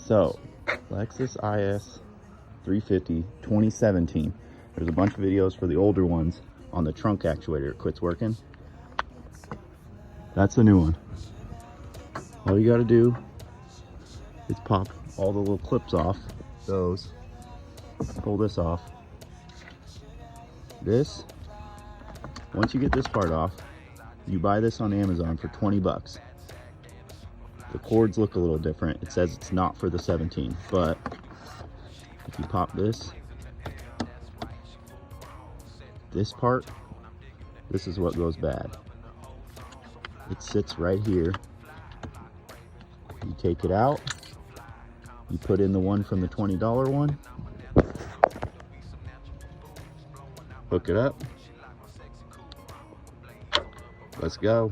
So, Lexus IS 350 2017. There's a bunch of videos for the older ones on the trunk actuator. It quits working. That's the new one. All you gotta do is pop all the little clips off, those, pull this off. This, once you get this part off, you buy this on Amazon for 20 bucks. The cords look a little different. It says it's not for the 17, but if you pop this part, this is what goes bad. It sits right here. You take it out, you put in the one from the $20 one, hook it up, let's go.